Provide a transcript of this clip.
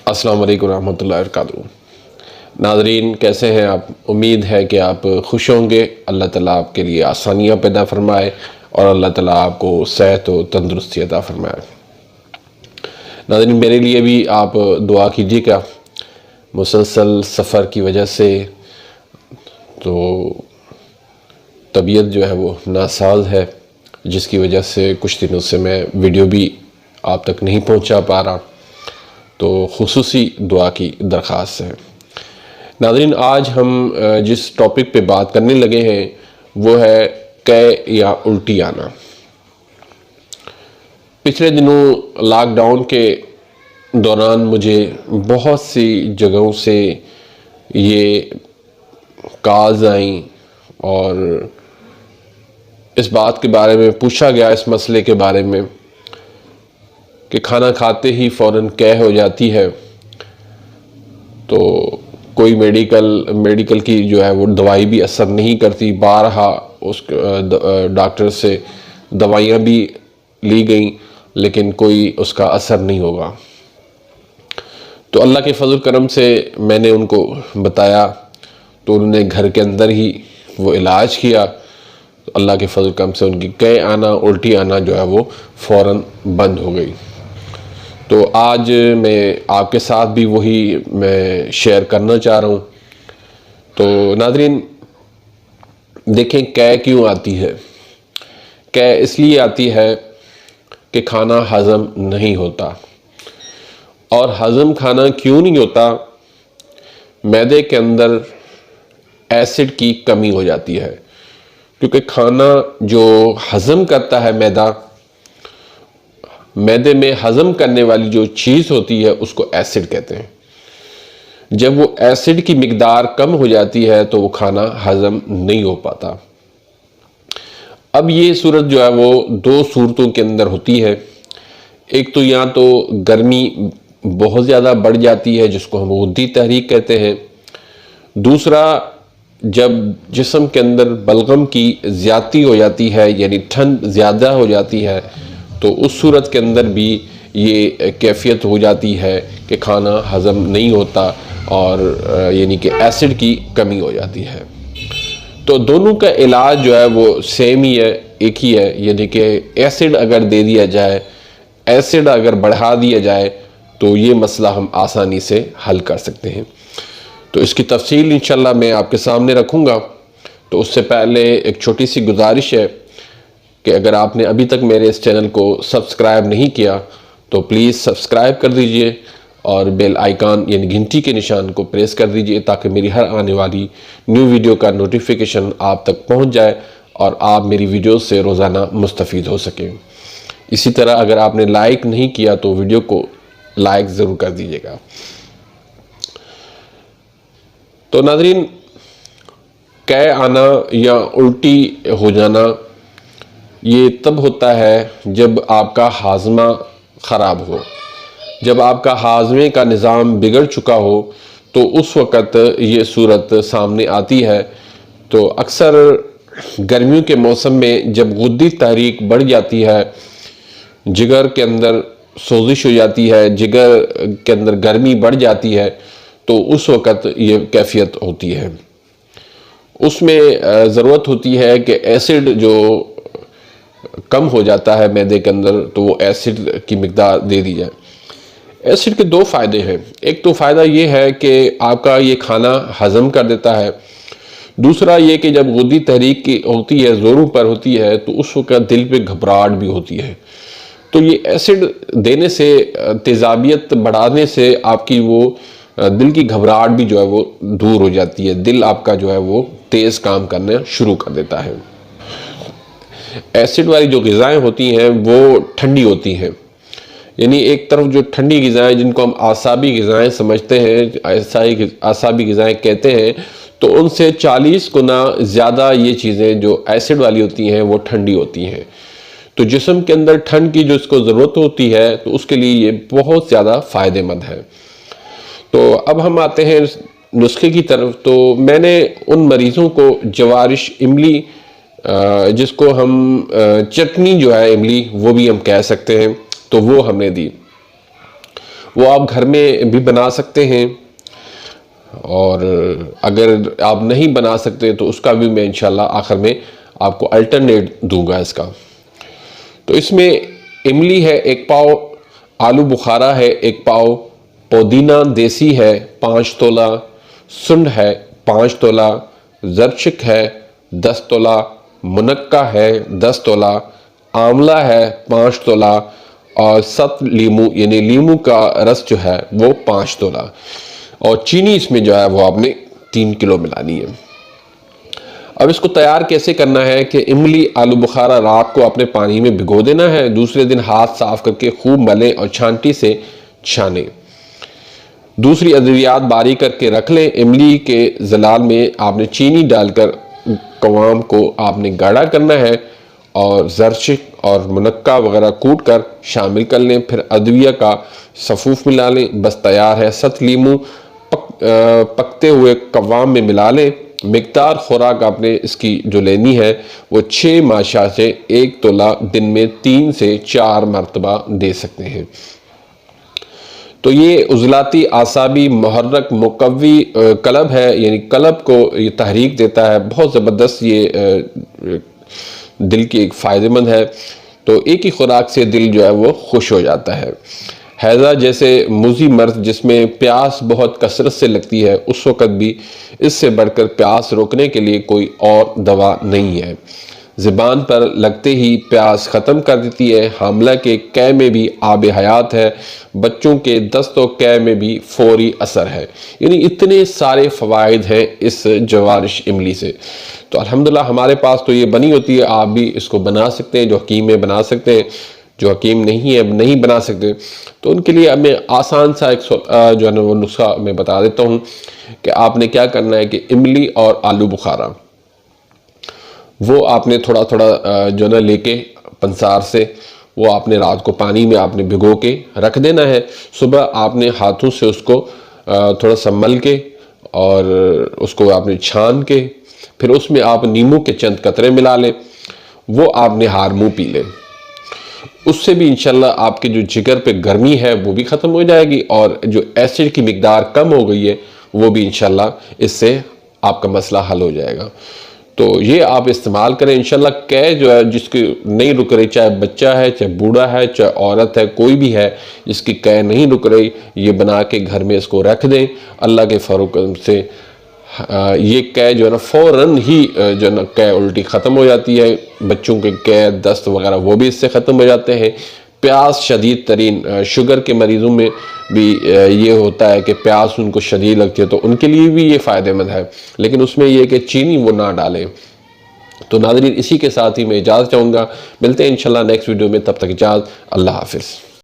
अस्सलाम वालेकुम रहमतुल्लाहि व बरकातुहू। नाज़रीन, कैसे हैं आप? उम्मीद है कि आप खुश होंगे। अल्लाह ताला आपके लिए आसानियाँ पैदा फरमाए और अल्लाह ताला आपको सेहत और तंदुरुस्ती अता फरमाए। नाज़रीन, मेरे लिए भी आप दुआ कीजिएगा। मुसलसल सफ़र की वजह से तो तबीयत जो है वो नासाज है, जिसकी वजह से कुछ दिनों से मैं वीडियो भी आप तक नहीं पहुंचा पा रहा, तो खुसूसी दुआ की दरख्वास्त है। नाज़रीन, आज हम जिस टॉपिक पे बात करने लगे हैं वो है कै या उल्टी आना। पिछले दिनों लॉकडाउन के दौरान मुझे बहुत सी जगहों से ये कॉल्स आई और इस बात के बारे में पूछा गया, इस मसले के बारे में कि खाना खाते ही फ़ौरन कै हो जाती है, तो कोई मेडिकल की जो है वो दवाई भी असर नहीं करती। बारहा उस डॉक्टर से दवाइयाँ भी ली गई, लेकिन कोई उसका असर नहीं होगा। तो अल्लाह के फजल करम से मैंने उनको बताया, तो उन्होंने घर के अंदर ही वो इलाज किया। तो अल्लाह के फजल करम से उनकी कै आना, उल्टी आना जो है वो फ़ौरन बंद हो गई। तो आज मैं आपके साथ भी वही मैं शेयर करना चाह रहा हूँ। तो नाज़रीन, देखें कै क्यों आती है। कै इसलिए आती है कि खाना हज़म नहीं होता। और हज़म खाना क्यों नहीं होता? मैदे के अंदर एसिड की कमी हो जाती है, क्योंकि खाना जो हज़म करता है मैदे में हज़म करने वाली जो चीज़ होती है उसको एसिड कहते हैं। जब वो एसिड की मिकदार कम हो जाती है तो वो खाना हज़म नहीं हो पाता। अब ये सूरत जो है वो दो सूरतों के अंदर होती है। एक तो या तो गर्मी बहुत ज़्यादा बढ़ जाती है, जिसको हम गुद्दी तहरीक कहते हैं। दूसरा, जब जिस्म के अंदर बलगम की ज़्यादती हो जाती है, यानी ठंड ज़्यादा हो जाती है, तो उस सूरत के अंदर भी ये कैफियत हो जाती है कि खाना हज़म नहीं होता और यानी कि एसिड की कमी हो जाती है। तो दोनों का इलाज जो है वो सेम ही है, एक ही है, यानी कि एसिड अगर दे दिया जाए, एसिड अगर बढ़ा दिया जाए, तो ये मसला हम आसानी से हल कर सकते हैं। तो इसकी तफसील इंशाल्लाह मैं आपके सामने रखूँगा। तो उससे पहले एक छोटी सी गुजारिश है कि अगर आपने अभी तक मेरे इस चैनल को सब्सक्राइब नहीं किया तो प्लीज़ सब्सक्राइब कर दीजिए और बेल आइकन यानी घंटी के निशान को प्रेस कर दीजिए, ताकि मेरी हर आने वाली न्यू वीडियो का नोटिफिकेशन आप तक पहुंच जाए और आप मेरी वीडियो से रोज़ाना मुस्तफ़ीद हो सकें। इसी तरह अगर आपने लाइक नहीं किया तो वीडियो को लाइक ज़रूर कर दीजिएगा। तो नाज़रीन, कै आना या उल्टी हो जाना ये तब होता है जब आपका हाजमा ख़राब हो, जब आपका हाजमे का निज़ाम बिगड़ चुका हो, तो उस वक़्त ये सूरत सामने आती है। तो अक्सर गर्मियों के मौसम में जब गुद्दी तहरीक बढ़ जाती है, जिगर के अंदर सोजिश हो जाती है, जिगर के अंदर गर्मी बढ़ जाती है, तो उस वक़्त ये कैफियत होती है। उसमें ज़रूरत होती है कि एसिड जो कम हो जाता है मैदे के अंदर, तो वो एसिड की मिकदार दे दी जाए। एसिड के दो फ़ायदे हैं। एक तो फ़ायदा ये है कि आपका ये खाना हज़म कर देता है। दूसरा ये कि जब गुद्दी तहरीक की होती है, ज़ोरों पर होती है, तो उस वक्त दिल पे घबराहट भी होती है। तो ये एसिड देने से, तेज़ाबियत बढ़ाने से आपकी वो दिल की घबराहट भी जो है वो दूर हो जाती है। दिल आपका जो है वो तेज़ काम करना शुरू कर देता है। एसिड वाली जो ग़िज़ाएँ होती हैं वो ठंडी होती हैं, यानी एक तरफ जो ठंडी ग़िज़ाएँ जिनको हम आसाबी ग़िज़ाएँ समझते हैं, आसाबी ग़िज़ाएँ कहते हैं, तो उनसे 40 गुना ज़्यादा ये चीज़ें जो एसिड वाली होती हैं वो ठंडी होती हैं। तो जिस्म के अंदर ठंड की जो इसको ज़रूरत होती है, तो उसके लिए ये बहुत ज़्यादा फ़ायदेमंद है। तो अब हम आते हैं नुस्खे की तरफ। तो मैंने उन मरीज़ों को जवारिश इमली, जिसको हम चटनी जो है इमली वो भी हम कह सकते हैं, तो वो हमने दी। वो आप घर में भी बना सकते हैं, और अगर आप नहीं बना सकते तो उसका भी मैं इंशाल्लाह आखिर में आपको अल्टरनेट दूंगा इसका। तो इसमें इमली है 1 पाव, आलू बुखारा है 1 पाव, पुदीना देसी है 5 तोला, सुंड है 5 तोला, जरचिक है 10 तोला, मुनक्का है 10 तोला, आंवला है 5 तोला, और सत लीमू यानी लीमू का रस जो है वो 5 तोला, और चीनी इसमें जो है वो आपने 3 किलो मिलानी है। अब इसको तैयार कैसे करना है कि इमली आलू बुखारा रात को अपने पानी में भिगो देना है, दूसरे दिन हाथ साफ करके खूब मलें और छांटी से छानें। दूसरी अद्वियात बारीक करके रख लें। इमली के जलाल में आपने चीनी डालकर कवाम को आपने गाढ़ा करना है, और जरशिक और मुनक्का वगैरह कूट कर शामिल कर लें। फिर अदविया का सफ़ूफ मिला लें, बस तैयार है। सत लीमू पकते हुए कवाम में मिला लें। मिकदार खुराक आपने इसकी जो लेनी है वो 6 माशा से 1 तोला दिन में 3 से 4 मरतबा दे सकते हैं। तो ये उजलाती आसाबी मुहर्रक मुकव्वी कलब है, यानी कलब को ये तहरीक देता है, बहुत ज़बरदस्त ये दिल की एक फ़ायदेमंद है। तो एक ही खुराक से दिल जो है वो खुश हो जाता है। हैज़ा जैसे मुज़ी मर्ज जिसमें प्यास बहुत कसरत से लगती है, उस वक़्त भी इससे बढ़कर प्यास रोकने के लिए कोई और दवा नहीं है। ज़ुबान पर लगते ही प्यास ख़त्म कर देती है। हामला के कै में भी आब हयात है। बच्चों के दस्त व कै में भी फ़ौरी असर है। यानी इतने सारे फ़वाइद हैं इस जवारिश इमली से। तो अल्हम्दुलिल्लाह हमारे पास तो ये बनी होती है, आप भी इसको बना सकते हैं। जो हकीम है बना सकते हैं, जो हकीम नहीं है नहीं बना सकते, तो उनके लिए मैं आसान सा एक जो है ना वो नुस्खा मैं बता देता हूँ कि आपने क्या करना है कि इमली और आलू बुखारा वो आपने थोड़ा थोड़ा जो है ना लेके पंसार से वो आपने रात को पानी में आपने भिगो के रख देना है। सुबह आपने हाथों से उसको थोड़ा सा मल के और उसको आपने छान के फिर उसमें आप नींबू के चंद कतरे मिला लें, वो आपने हार मुँह पी लें। उससे भी इंशाल्लाह आपके जो जिगर पे गर्मी है वो भी ख़त्म हो जाएगी, और जो एसिड की मिकदार कम हो गई है वो भी इंशाल्लाह इससे आपका मसला हल हो जाएगा। तो ये आप इस्तेमाल करें इंशाल्लाह। कै जो है जिसकी नहीं रुक रही, चाहे बच्चा है, चाहे बूढ़ा है, चाहे औरत है, कोई भी है जिसकी कै नहीं रुक रही, ये बना के घर में इसको रख दें। अल्लाह के फज़ल से ये कै जो है ना फ़ौरन ही जो है ना कै उल्टी ख़त्म हो जाती है। बच्चों के कै दस्त वगैरह वो भी इससे ख़त्म हो जाते हैं। प्यास शदीद तरीन शुगर के मरीज़ों में भी ये होता है कि प्यास उनको शदीद लगती है, तो उनके लिए भी ये फ़ायदेमंद है, लेकिन उसमें ये कि चीनी वो ना डालें। तो नाज़रीन इसी के साथ ही मैं इजाज़त चाहूँगा। मिलते हैं इंशाल्लाह नेक्स्ट वीडियो में, तब तक इजाज़त, अल्लाह हाफ़िज़।